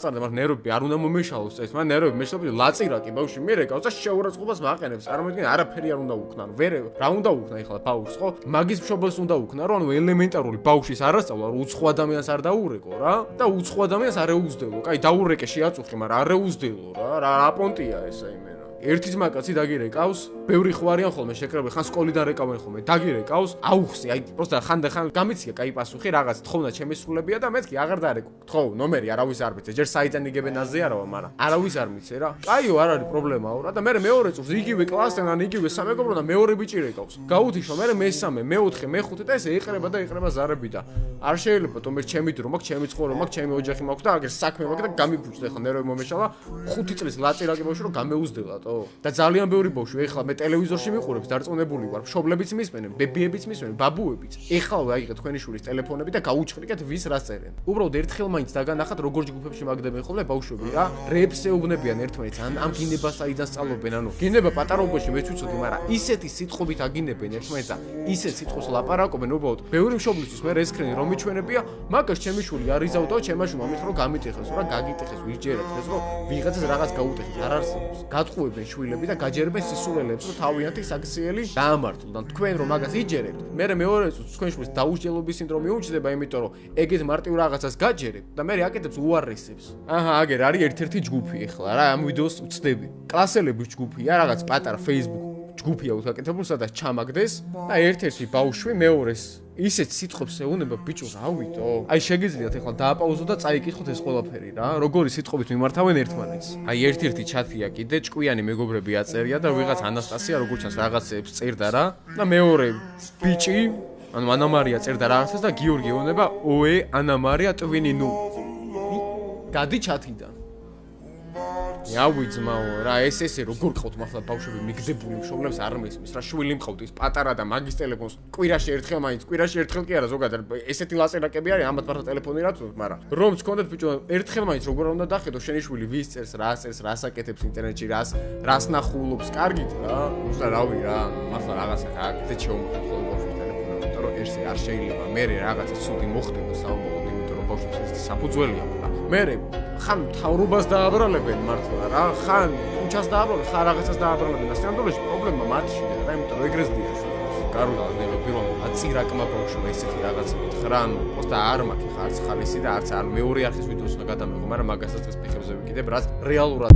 მაგრამ ნერვები არ უნდა მომეშალოს ეს, მაგრამ ნერვები მეშალოს ლაწირაკი ბავშვი მე რეკავს და შეურაცხყოფას მაყენებს. წარმოიდგინე, არაფერი არ უნდა უქნა. ვერ რა უნდა უქნა ეხლა ბავშვს, ხო? მაგის მშობელს უნდა უქნა, რომ ანუ ელემენტარული ბავშვის არასწავლა, რომ უცხო ადამიანს არ დაურეკო რა და უცხო ადამიანს არ ეუზდელო. კაი, დაურეკე შეაწუხე, მაგრამ არ ეუზდელო რა. რა პონტია ესა იმენა. ერთი ძმა კაცი დაგირეკავს, ბევრი ხვარიან ხოლმე შეკრებები, ხან სკოლიდან რეკავენ ხოლმე, დაგირეკავს, აუხსი, აი, პროსტა ხანდახან გამიცია კაი პასუხი რაღაც, თხოვნა ჩემი სრულებია და მეთქი აღარ დარეკო. თხოვ, ნომერი არავის არ მიცე, ჯერ საიდან იგებენ აზე არავა, მაგრამ არავის არ მიცე რა. კაიო, არ არის პრობლემაო რა და მე მეორე წურს იგივე კლასთან ან იგივე სამეგობრო და მეორე ბიჭი რეკავს. გაუთიშო, მე მესამე, მეოთხე, მეხუთე და ესე ეყრება და ეყრება ზარები და არ შეიძლება თომერ ჩემი დრო მაქვს, ჩემი ცხოვრება მაქვს, ჩემი ოჯახი მაქვს და აგერ საქმე მაქვს და გამიფუჭდა ეხლა ნერვები მომეშალა 5 წლის ლაწირაკი ბავშვი რომ გამეუზდელა და ძალიან ბევრი ბავშვი ეხლა მე ტელევიზორში მიყურებს დარწმუნებული ვარ მშობლებიც მისმენენ ბებიებიც მისმენენ ბაბუებიც ეხლა აიღეთ თქვენი შურის ტელეფონები და გაუჩხრიკეთ ვის რას წერენ უბრალოდ ერთხელ მაინც დაგანახათ როგორ ჯგუფებში მაგდებენ ხოლმე ბავშვები რა რეპს ეუბნებიან ერთმანეთს ან გინდება საიდან სწავლობენ ანუ გინდება პატარაობაში მეც ვიცოდი მაგრამ ისეთი სიტყვებით აგინებენ ერთმანეთს და ისეთ სიტყვას ლაპარაკობენ უბრალოდ ბევრი მშობლისთვის მე რესკრენი რომ მიჩვენებია მაგას ჩემი შვილი არ იზავდაო ჩემაშ მომით რომ გამიტეხეს რა გაგიტეხეს ვიჯერათ ეს რომ ვიღაცას რაღაც გაუტეხეს არ არსებობს გატყუებენ შვილები და გაჯერებენ სისულელებს რომ თავიანთი საქციელი დაამართლონ და თქვენ რომ მაგას იჯერებთ მე მეორე წუთს თქვენ შვილს დაუსჯელობის სინდრომი უჩნდება იმიტომ რომ ეგეთ მარტივ რაღაცას გაჯერებ და მე აკეთებს უარესებს აჰა აგერ არის ერთ-ერთი ჯგუფი ეხლა რა ამ ვიდეოს ვწდები კლასელების ჯგუფია რაღაც პატარა Facebook ჯგუფია უსაკეთებულ სადაც ჩამაგდეს და ერთ-ერთი ბავშვი მეორეს ისეთ სიტყვებს ეუბნება ბიჭო რა ვიტო აი შეგიძლიათ ახლა დააპაუზო და წაიკითხოთ ეს ყველაფერი რა როგორი სიტყვებით მიმართავენ ერთმანეთს აი ერთ-ერთი ჩათია კიდე ჭკვიანი მეგობრები აწერია და ვიღაც ანასტასია როგორ ჩანს რაღაცეებს წერდა რა და მეორე ბიჭი ანუ ანამარია წერდა რაღაცას და გიორგი ეუბნება ოე ანამარია ტვინი ნუ გადი ჩათიდან ავი ძმაო რა ესე როგორ ყავთ მართლა ბავშვები მიგდებული მშობლებს არ მესმის რა შვილი მყავთ ის პატარა და მაგის ტელეფონს კვირაში ერთხელ მაინც კვირაში ერთხელ კი არა ზოგადად ესეთი ლაწერაკები არის ამათ მართლა ტელეფონი რაც ვთქვი მაგრამ რომ გქონდეთ ბიჭო ერთხელ მაინც როგორ უნდა დახედო შენი შვილი ვის წერს რას აკეთებს ინტერნეტში რას ნახულობს კარგით რა უბრალოდ რავი რა მართლა რაღაცა გააკეთეთ შეუმოხდეთ ხოლმე ბავშვის ტელეფონი იმიტომ რომ ესე არ შეიძლება მე რაღაცა ცუდი მოხდება საუბაროდ იმიტომ რომ ბავშვებს ეს საფუძველია მე ხან თავრობას დააბრალებენ მართლა რა ხან ქუჩას დააბრალებენ ხან რაღაცას დააბრალებენ და სამდროში პრობლემა მათში რა იმიტომ რომ ეგრესდია გარულა ნებო პირველ აწირაკმა ბავშვმა ესეთი რაღაცა მითხრა ანუ პოსტა არ მაქვს ხარც ხალისი და არც არ მეორე არხის ვიდეოს უნდა გადამეღო მაგრამ მაგასაც დღეს ფეხებზე ვიკიდებ რაც რეალურად